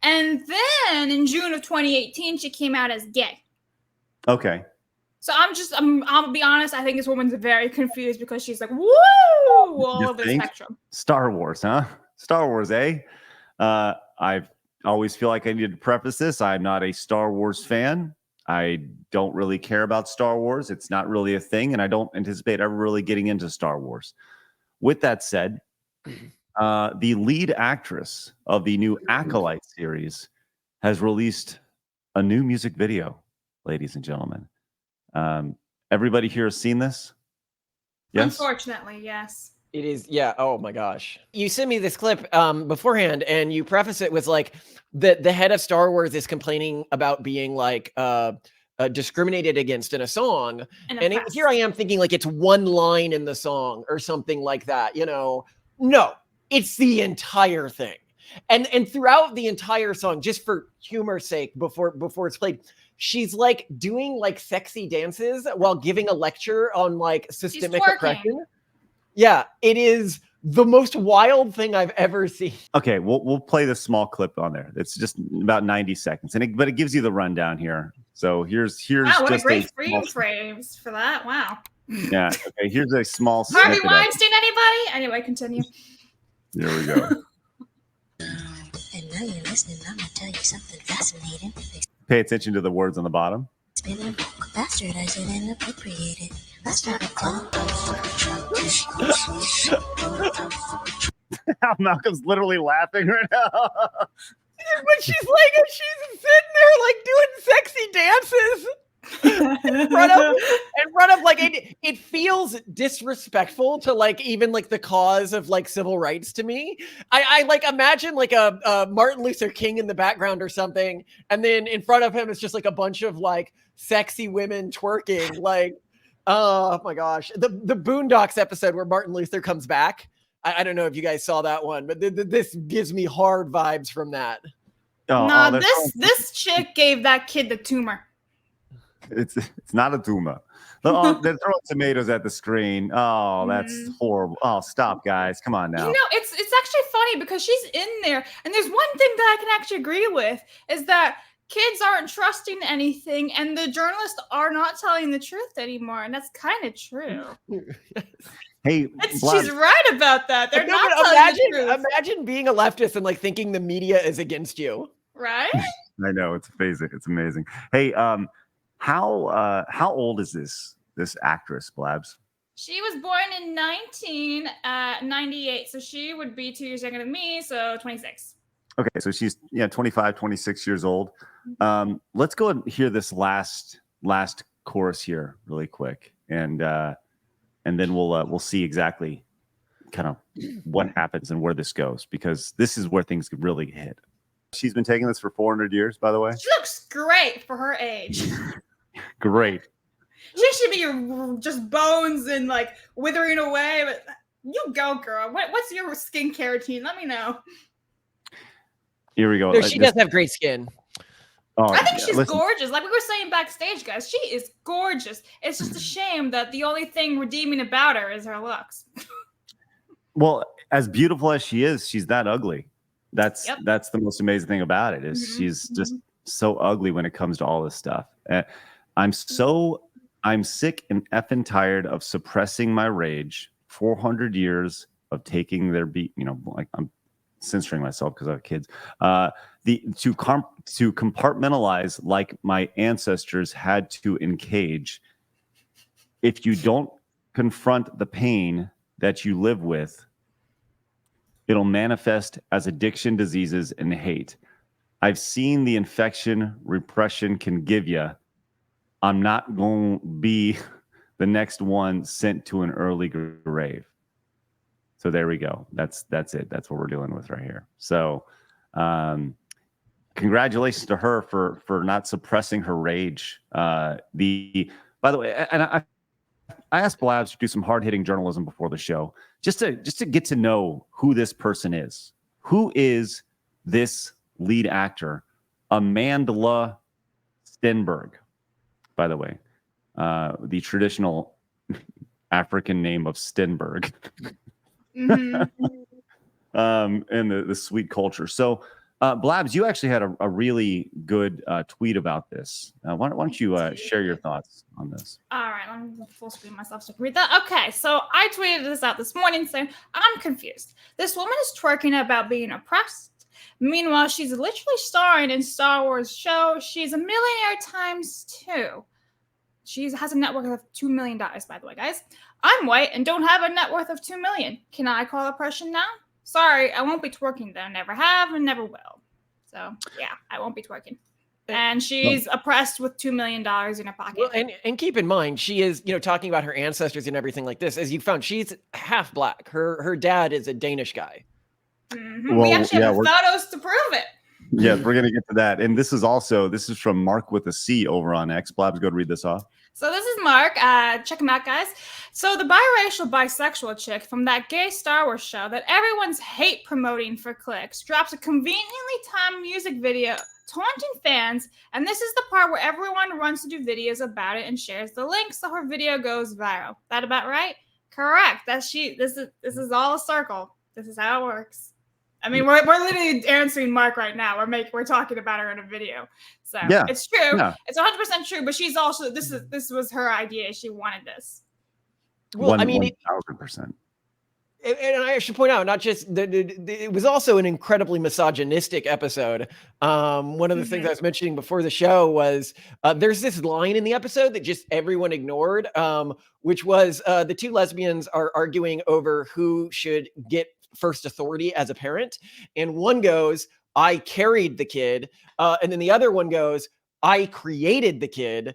And then in June of 2018, she came out as gay. Okay. So I'll be honest, I think this woman's very confused because she's like, woo, all over the spectrum. Star Wars, huh? Star Wars, eh? I always feel like I need to preface this. I'm not a Star Wars fan. I don't really care about Star Wars. It's not really a thing, and I don't anticipate ever really getting into Star Wars. With that said, the lead actress of the new Acolyte series has released a new music video, ladies and gentlemen. Everybody here has seen this? Yes? Unfortunately, yes. It is, yeah. Oh my gosh. You sent me this clip beforehand, and you preface it with like the head of Star Wars is complaining about being like discriminated against in a song. And here I am thinking like it's one line in the song or something like that, you know. No, it's the entire thing. And throughout the entire song, just for humor's sake, before it's played, she's like doing like sexy dances while giving a lecture on like systemic oppression. Yeah, it is the most wild thing I've ever seen. Okay, we'll play this small clip on there. It's just about 90 seconds, but it gives you the rundown here. So here's wow, what just a great freeze frames for that. Wow. Yeah. Okay. Here's a small. Harvey Weinstein. Anybody? Anyway, continue. There we go. And now you're listening. I'm gonna tell you something fascinating. Pay attention to the words on the bottom. Spin a book, bastardize it and appropriate it. Let's start a clock. Malcolm's literally laughing right now. But she's sitting there like doing sexy dances in front of like it feels disrespectful to like even like the cause of like civil rights to me. I like imagine like a Martin Luther King in the background or something, and then in front of him is just like a bunch of like sexy women twerking. Like, oh my gosh, the Boondocks episode where Martin Luther comes back. I don't know if you guys saw that one, but this gives me hard vibes from that. This chick gave that kid the tumor. It's not a tumor. They're throwing tomatoes at the screen. Oh, that's horrible. Oh, stop, guys. Come on now. You know, it's actually funny because she's in there, and there's one thing that I can actually agree with is that kids aren't trusting anything, and the journalists are not telling the truth anymore, and that's kind of true. Hey, she's right about that. They're not telling the truth. Imagine being a leftist and like thinking the media is against you. Right? I know, it's amazing. It's amazing. Hey, how old is this actress, Blabs? She was born in 1998, so she would be 2 years younger than me, so 26. Okay, so she's 25, 26 years old. Let's go and hear this last chorus here really quick, and then we'll see exactly kind of what happens and where this goes, because this is where things could really hit. She's been taking this for 400 years, by the way. She looks great for her age. Great. She should be just bones and like withering away, but you go, girl. What's your skincare routine? Let me know. Here we go. No, she does have great skin. Oh, I think she's gorgeous. Like we were saying backstage, guys, she is gorgeous. It's just a shame that the only thing redeeming about her is her looks. Well, as beautiful as she is, she's that ugly. That's the most amazing thing about it is she's just so ugly when it comes to all this stuff. I'm sick and effing tired of suppressing my rage. 400 years of taking their beat. Like I'm censoring myself because I have kids. To compartmentalize like my ancestors had to encage. If you don't confront the pain that you live with, it'll manifest as addiction, diseases, and hate. I've seen the infection repression can give you. I'm not going to be the next one sent to an early grave. So there we go. That's it. That's what we're dealing with right here. So congratulations to her for not suppressing her rage. By the way, and I asked Blabs to do some hard-hitting journalism before the show, just to get to know who this person is. Who is this lead actor? Amandla Stenberg, by the way, the traditional African name of Stenberg, and the sweet culture. So Blabs, you actually had a really good tweet about this. Why don't you share your thoughts on this? All right, let me full screen myself so I can read that. Okay, so I tweeted this out this morning saying, I'm confused. This woman is twerking about being oppressed. Meanwhile, she's literally starring in Star Wars show. She's a millionaire ×2. She has a net worth of $2 million, by the way, guys. I'm white and don't have a net worth of $2 million. Can I call oppression now? Sorry, I won't be twerking though. Never have and never will. So yeah, I won't be twerking. And she's oppressed with $2 million in her pocket. Well, and keep in mind, she is, talking about her ancestors and everything like this. As you found, she's half black. Her dad is a Danish guy. Mm-hmm. Well, we actually have photos to prove it. Yeah, we're gonna get to that. And this is from Mark with a C over on X. Blabs, go to read this off. So this is Mark. Check him out, guys. So the biracial bisexual chick from that gay Star Wars show that everyone's hate promoting for clicks drops a conveniently timed music video taunting fans, and this is the part where everyone runs to do videos about it and shares the link so her video goes viral. That about right? Correct. This is all a circle. This is how it works. I mean, we're literally answering Mark right now. We're talking about her in a video, so yeah, it's true. Yeah. It's 100% true. But she's also this was her idea. She wanted this. Well, I mean, 1,000%. And I should point out, not just it was also an incredibly misogynistic episode. One of the things I was mentioning before the show was there's this line in the episode that just everyone ignored, which was the two lesbians are arguing over who should get first authority as a parent. And one goes, I carried the kid. And then the other one goes, I created the kid.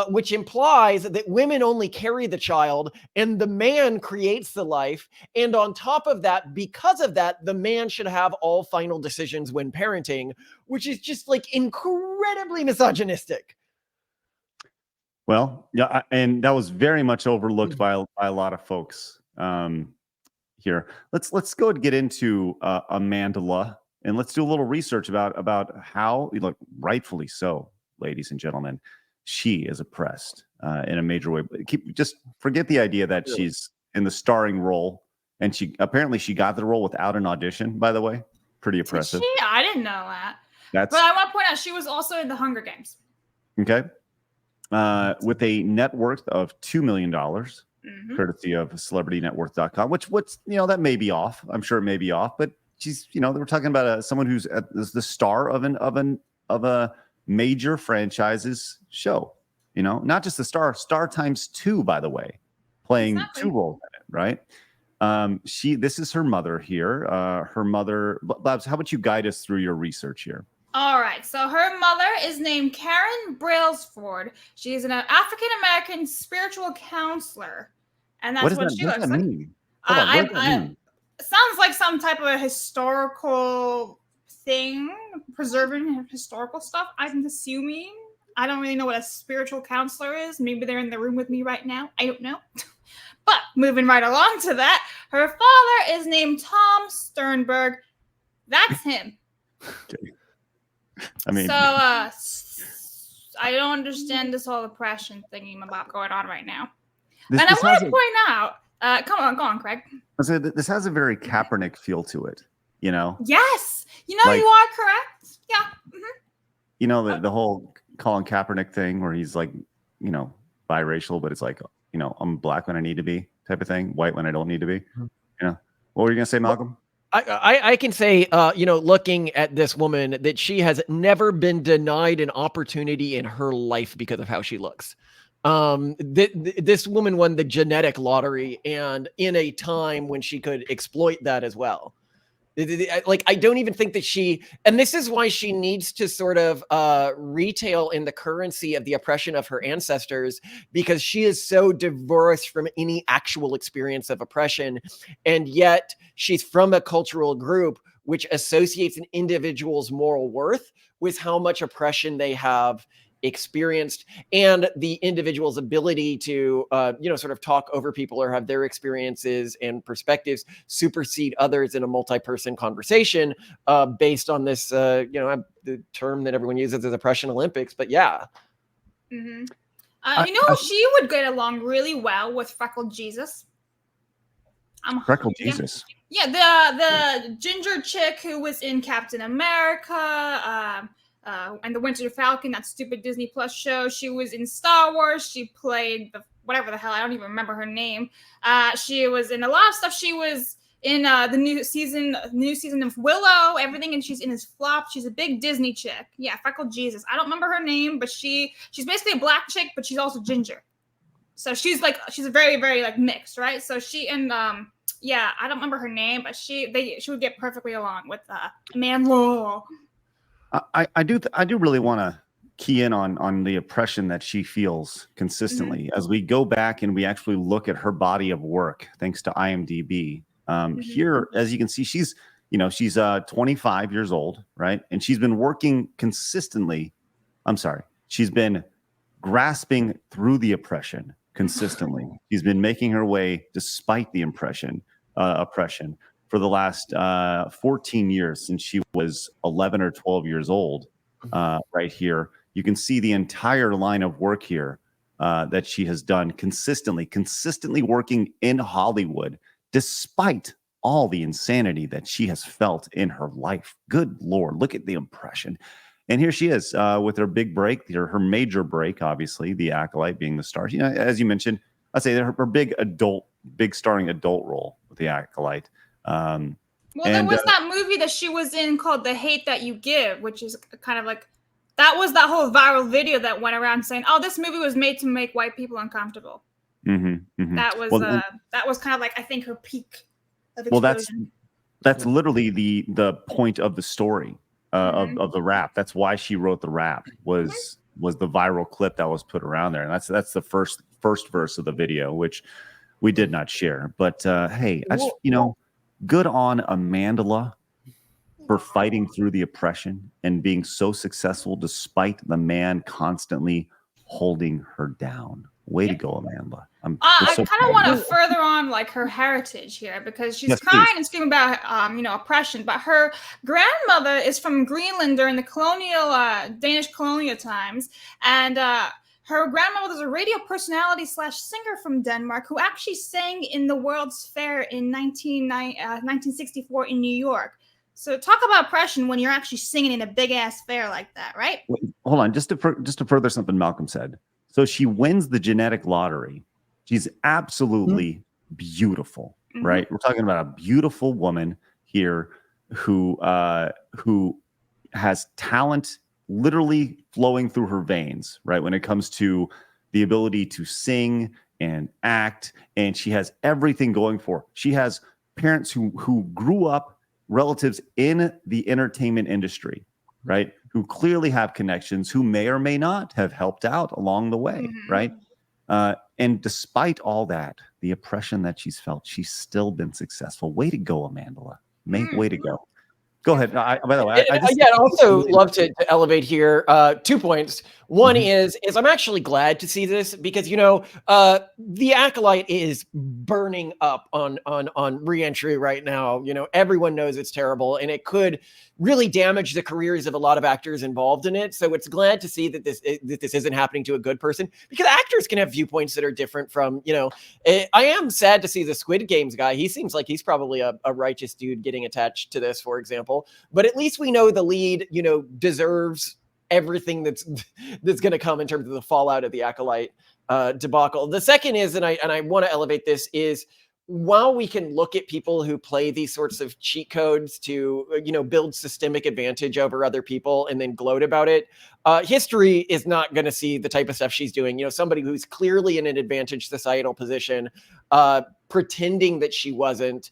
Which implies that women only carry the child and the man creates the life. And on top of that, because of that, the man should have all final decisions when parenting, which is just like incredibly misogynistic. Well, yeah, and that was very much overlooked by a lot of folks here. Let's go and get into Amandla, and let's do a little research about how, rightfully so, ladies and gentlemen, she is oppressed in a major way. Just forget the idea that she's in the starring role, and she got the role without an audition. By the way, pretty oppressive. I didn't know that. But I want to point out she was also in the Hunger Games. Okay, with a net worth of $2 million, courtesy of CelebrityNetWorth.com. Which that may be off. I'm sure it may be off, but she's we're talking about someone who's the star of a major franchises show, not just the star ×2, by the way, playing two roles in it, right? This is her mother here. Her mother, Babs, how about you guide us through your research here? All right, so her mother is named Karen Brailsford. She is an African-American spiritual counselor, and that's what she looks like. Mean? What does that mean? Sounds like some type of a historical thing, preserving historical stuff. I'm assuming. I don't really know what a spiritual counselor is. Maybe they're in the room with me right now. I don't know. But moving right along to that, her father is named Tom Sternberg. That's him. Okay. I mean, so I don't understand this whole oppression thingy about going on right now. And I want to point out, go on, Craig. This has a very Kaepernick feel to it, Yes, you are correct. Yeah. The whole Colin Kaepernick thing where he's like, biracial, but it's like, I'm black when I need to be type of thing, white when I don't need to be. What were you gonna say, Malcolm? I can say, looking at this woman, that she has never been denied an opportunity in her life because of how she looks. This woman won the genetic lottery, and in a time when she could exploit that as well. I don't even think that and this is why she needs to sort of retail in the currency of the oppression of her ancestors, because she is so divorced from any actual experience of oppression. And yet she's from a cultural group which associates an individual's moral worth with how much oppression they have experienced, and the individual's ability to sort of talk over people or have their experiences and perspectives supersede others in a multi-person conversation based on this the term that everyone uses is oppression Olympics. But yeah. She would get along really well with Freckled Jesus. Freckled Jesus. Yeah, the ginger chick who was in Captain America, and the Winter Falcon, that stupid Disney Plus show. She was in Star Wars. She played the whatever the hell, I don't even remember her name. She was in a lot of stuff. She was in the new season of Willow, everything, and she's in his flop. She's a big Disney chick. Yeah, Freckled Jesus. I don't remember her name, but she's basically a black chick, but she's also ginger. So she's a very, very like mixed, right? So she and yeah, I don't remember her name, but she would get perfectly along with Amanda. I do really want to key in on the oppression that she feels consistently as we go back and we actually look at her body of work, thanks to IMDb. Here, as you can see, she's 25 years old, right? And she's been working consistently. She's been grasping through the oppression consistently. She's been making her way despite the oppression for the last 14 years, since she was 11 or 12 years old. Right here, you can see the entire line of work here that she has done consistently working in Hollywood, despite all the insanity that she has felt in her life. Good Lord, look at the impression. And here she is with her big break, her major break, obviously, The Acolyte being the star. You know, as you mentioned, I'd say her big starring adult role with The Acolyte. Well, there was that movie that she was in called The Hate That You Give, which is kind of like, that was that whole viral video that went around saying, oh, this movie was made to make white people uncomfortable. That was kind of like, I think, her peak of explosion. That's literally the point of the story. Of the rap. That's why she wrote the rap, was the viral clip that was put around there. And that's the first verse of the video, which we did not share. But hey, good on Amandla for fighting through the oppression and being so successful despite the man constantly holding her down. Way to go, Amanda. I kind of want to further on like her heritage here, because she's crying and screaming about oppression, but her grandmother is from Greenland during the Danish colonial times, and her grandmother was a radio personality / singer from Denmark who actually sang in the World's Fair in 1964 in New York. So talk about oppression when you're actually singing in a big ass fair like that, right? Wait, hold on, just to further something Malcolm said. So she wins the genetic lottery. She's absolutely beautiful, right? We're talking about a beautiful woman here who has talent literally flowing through her veins, right? When it comes to the ability to sing and act, and she has everything going for her. She has parents who grew up, relatives in the entertainment industry, right? Who clearly have connections, who may or may not have helped out along the way, right? And despite all that, the oppression that she's felt, she's still been successful. Way to go, Amandla. Way to go. Go ahead. By the way, I'd also love to elevate here 2 points. One is I'm actually glad to see this, because The Acolyte is burning up on re-entry right now. Everyone knows it's terrible, and it could really damage the careers of a lot of actors involved in it. So it's glad to see that this isn't happening to a good person, because actors can have viewpoints that are different from, I am sad to see the Squid Games guy. He seems like he's probably a righteous dude getting attached to this, for example, but at least we know the lead, deserves everything that's going to come in terms of the fallout of the Acolyte debacle. The second is, and I want to elevate this, is while we can look at people who play these sorts of cheat codes to, build systemic advantage over other people and then gloat about it, history is not going to see the type of stuff she's doing. Somebody who's clearly in an advantaged societal position, pretending that she wasn't.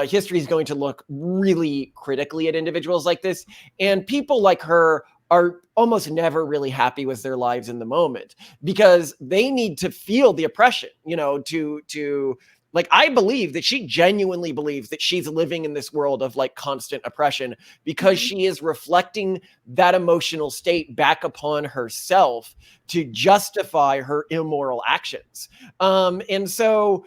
History is going to look really critically at individuals like this. And people like her are almost never really happy with their lives in the moment, because they need to feel the oppression, to like, I believe that she genuinely believes that she's living in this world of like constant oppression, because she is reflecting that emotional state back upon herself to justify her immoral actions. And so,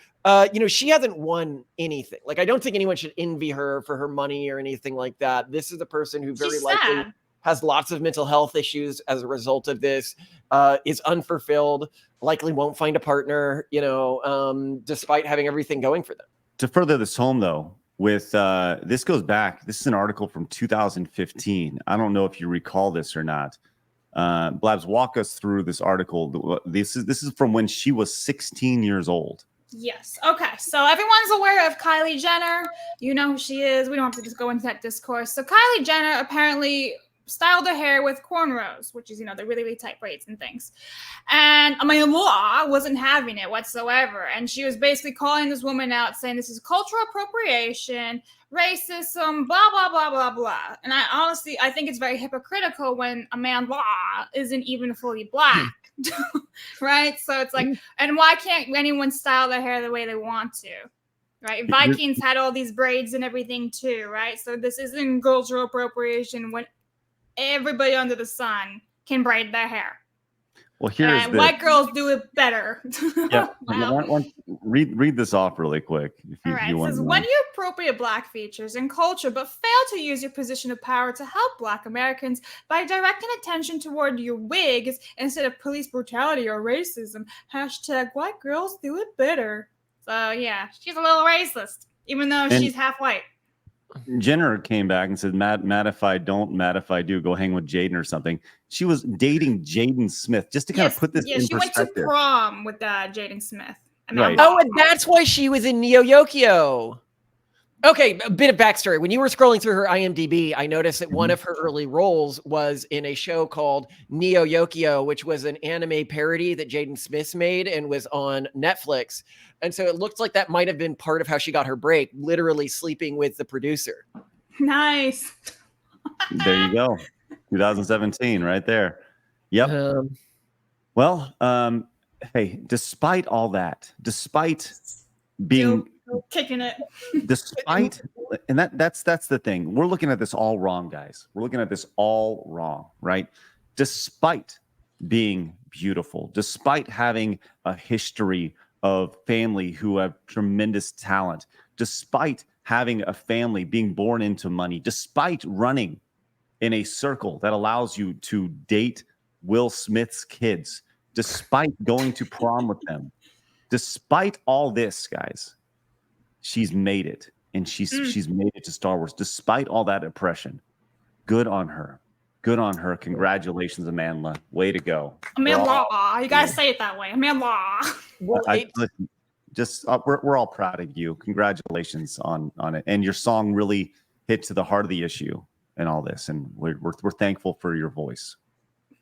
she hasn't won anything. Like, I don't think anyone should envy her for her money or anything like that. This is a person who very likely has lots of mental health issues as a result of this, is unfulfilled, likely won't find a partner, despite having everything going for them. To further this home, though, with this goes back. This is an article from 2015. I don't know if you recall this or not. Blabs, walk us through this article. This is from when she was 16 years old. Yes. Okay. So everyone's aware of Kylie Jenner. You know who she is. We don't have to just go into that discourse. So Kylie Jenner apparently styled her hair with cornrows, which is, you know, the really, really tight braids and things. And Amanda Law wasn't having it whatsoever. And she was basically calling this woman out, saying this is cultural appropriation, racism, blah, blah, blah, blah, blah. And I think it's very hypocritical when Amanda Law isn't even fully black. Right? So it's like, and why can't anyone style their hair the way they want to? Right? Vikings had all these braids and everything too, right? So this isn't cultural appropriation when everybody under the sun can braid their hair. Well, here's white girls do it better. Yeah. Wow. Read this off really quick. All right. It says, when you appropriate Black features and culture, but fail to use your position of power to help Black Americans by directing attention toward your wigs instead of police brutality or racism, hashtag white girls do it better. So, yeah, she's a little racist, even though she's half white. Jenner came back and said, mad if I don't, mad if I do, go hang with Jaden or something. She was dating Jaden Smith, just to kind of put this in perspective. She went to prom with Jaden Smith. Right. Oh, and that's why she was in Neo Yokio. Okay, a bit of backstory. When you were scrolling through her IMDb, I noticed that one of her early roles was in a show called Neo Yokio, which was an anime parody that Jaden Smith made and was on Netflix. And so it looked like that might have been part of how she got her break, literally sleeping with the producer. Nice. There you go. 2017, right there. Yep. Hey, despite all that, despite being kicking it, despite, and that's the thing. We're looking at this all wrong, guys. We're looking at this all wrong, right? Despite being beautiful, despite having a history of family who have tremendous talent, despite having a family being born into money, despite running in a circle that allows you to date Will Smith's kids, despite going to prom with them, despite all this, guys, she's made it, and she's made it to Star Wars, despite all that oppression. Good on her. Good on her. Congratulations, Amanda. Way to go. Amanda, you gotta say it that way. Amanda. Listen, we're all proud of you. Congratulations on it. And your song really hit to the heart of the issue and all this. And we're thankful for your voice.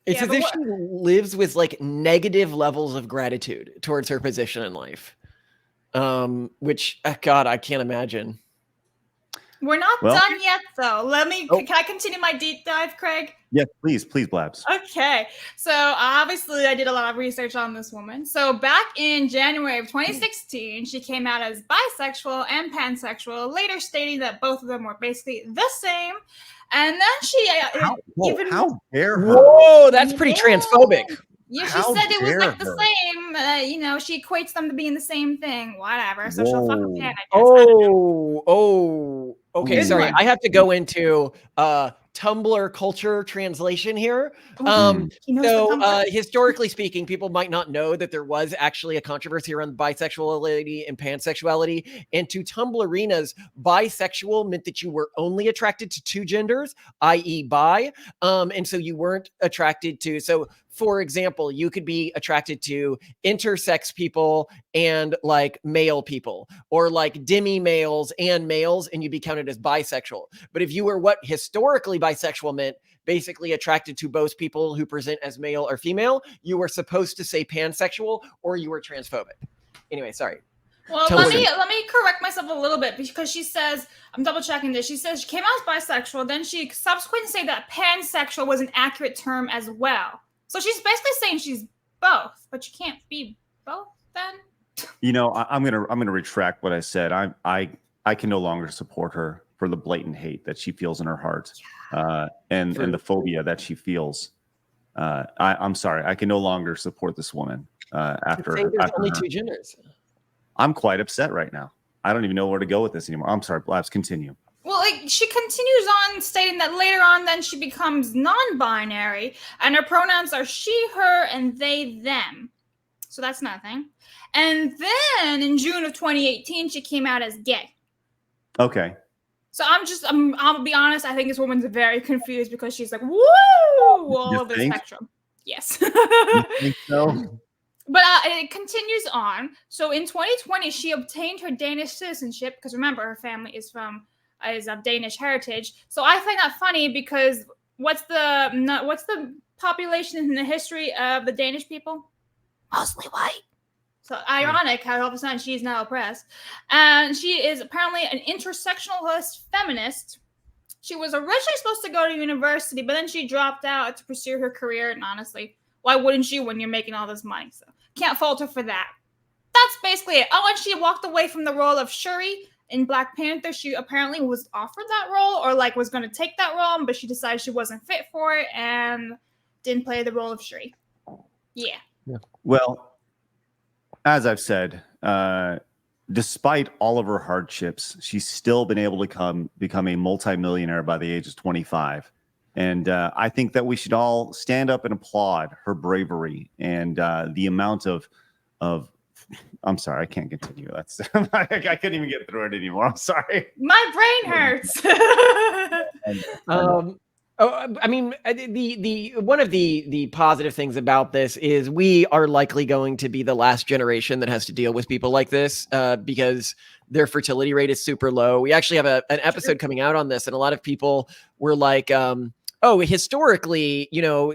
It's as if she lives with like negative levels of gratitude towards her position in life. Which God, I can't imagine. We're not done yet, though. Can I continue my deep dive, Craig? Yes, please, Blabs. Okay. So obviously I did a lot of research on this woman. So back in January of 2016, she came out as bisexual and pansexual, later stating that both of them were basically the same. And then she how dare her? Whoa, that's pretty transphobic. Yeah, she said it was like the same. She equates them to being the same thing. Whatever. So she'll fucking pan, I guess. Okay. Sorry, I have to go into Tumblr culture translation here. Historically speaking, people might not know that there was actually a controversy around bisexuality and pansexuality. And to Tumblrinas, bisexual meant that you were only attracted to two genders, i.e. bi. And so you weren't attracted to, so for example, you could be attracted to intersex people and like male people, or like demi males and males, and you'd be counted as bisexual. But if you were what historically bisexual meant, basically attracted to both people who present as male or female, you were supposed to say pansexual or you were transphobic. Anyway, sorry. Well, let me correct myself a little bit, because she says, I'm double checking this. She says she came out as bisexual. Then she subsequently said that pansexual was an accurate term as well. So she's basically saying she's both, but you can't be both then. I'm gonna retract what I said. I can no longer support her for the blatant hate that she feels in her heart, and the phobia that she feels. I'm sorry, I can no longer support this woman after only two genders. I'm quite upset right now. I don't even know where to go with this anymore. I'm sorry, Blabs, continue. Well, she continues on stating that later on, then she becomes non-binary, and her pronouns are she, her, and they, them. So that's nothing. And then in June of 2018, she came out as gay. Okay. So I'll be honest. I think this woman's very confused because she's like, woo, all over the spectrum. Yes. You think so? But it continues on. So in 2020, she obtained her Danish citizenship because remember, her family is of Danish heritage. So I find that funny because what's the population in the history of the Danish people? Mostly white. So ironic how all of a sudden she's now oppressed. And she is apparently an intersectionalist feminist. She was originally supposed to go to university, but then she dropped out to pursue her career. And honestly, why wouldn't you when you're making all this money? So can't fault her for that. That's basically it. Oh, and she walked away from the role of Shuri in Black Panther. She apparently was offered that role or like was going to take that role, but she decided she wasn't fit for it and didn't play the role of Shuri. Yeah. Well, as I've said, despite all of her hardships, she's still been able to become a multimillionaire by the age of 25. And I think that we should all stand up and applaud her bravery and the amount of I'm sorry, I can't continue. That's I couldn't even get through it anymore. I'm sorry. My brain hurts. I mean, the one of the positive things about this is we are likely going to be the last generation that has to deal with people like this because their fertility rate is super low. We actually have an episode coming out on this, and a lot of people were like, oh, historically,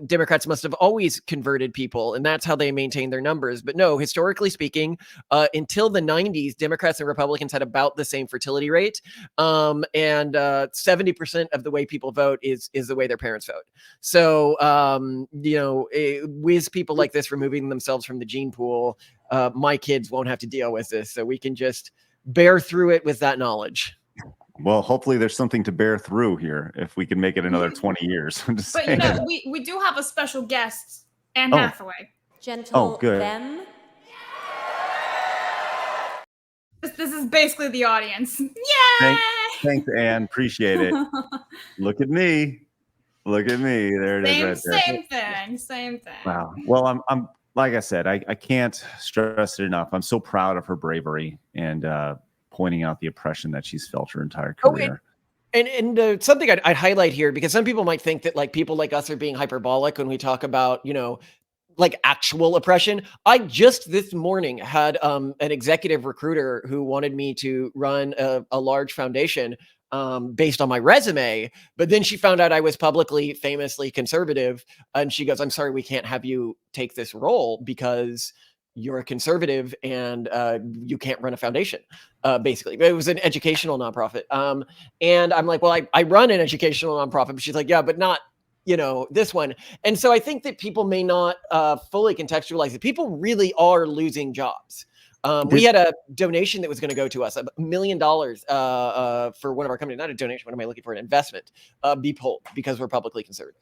Democrats must have always converted people, and that's how they maintain their numbers. But no, historically speaking, until the 90s, Democrats and Republicans had about the same fertility rate. And 70% of the way people vote is the way their parents vote. So, with people like this removing themselves from the gene pool, my kids won't have to deal with this. So we can just bear through it with that knowledge. Well, hopefully there's something to bear through here if we can make it another 20 years. I'm just saying. We do have a special guest, Anne Hathaway. Gentle good. them. This is basically the audience. Yeah. Thanks, Anne. Appreciate it. Look at me. Look at me. There it is right there. Same thing. Wow. Well, I'm like I said, I can't stress it enough. I'm so proud of her bravery and pointing out the oppression that she's felt her entire career. And something I'd highlight here, because some people might think that like people like us are being hyperbolic when we talk about, like actual oppression. I just this morning had an executive recruiter who wanted me to run a large foundation based on my resume, but then she found out I was publicly, famously conservative, and she goes, "I'm sorry, we can't have you take this role because you're a conservative and you can't run a foundation." Basically, it was an educational nonprofit. And I'm like, well, I run an educational nonprofit. But she's like, yeah, but not, this one. And so I think that people may not fully contextualize it. People really are losing jobs. We had a donation that was going to go to us, $1 million for one of our companies, not a donation. What am I looking for? An investment, be pulled because we're publicly conservative.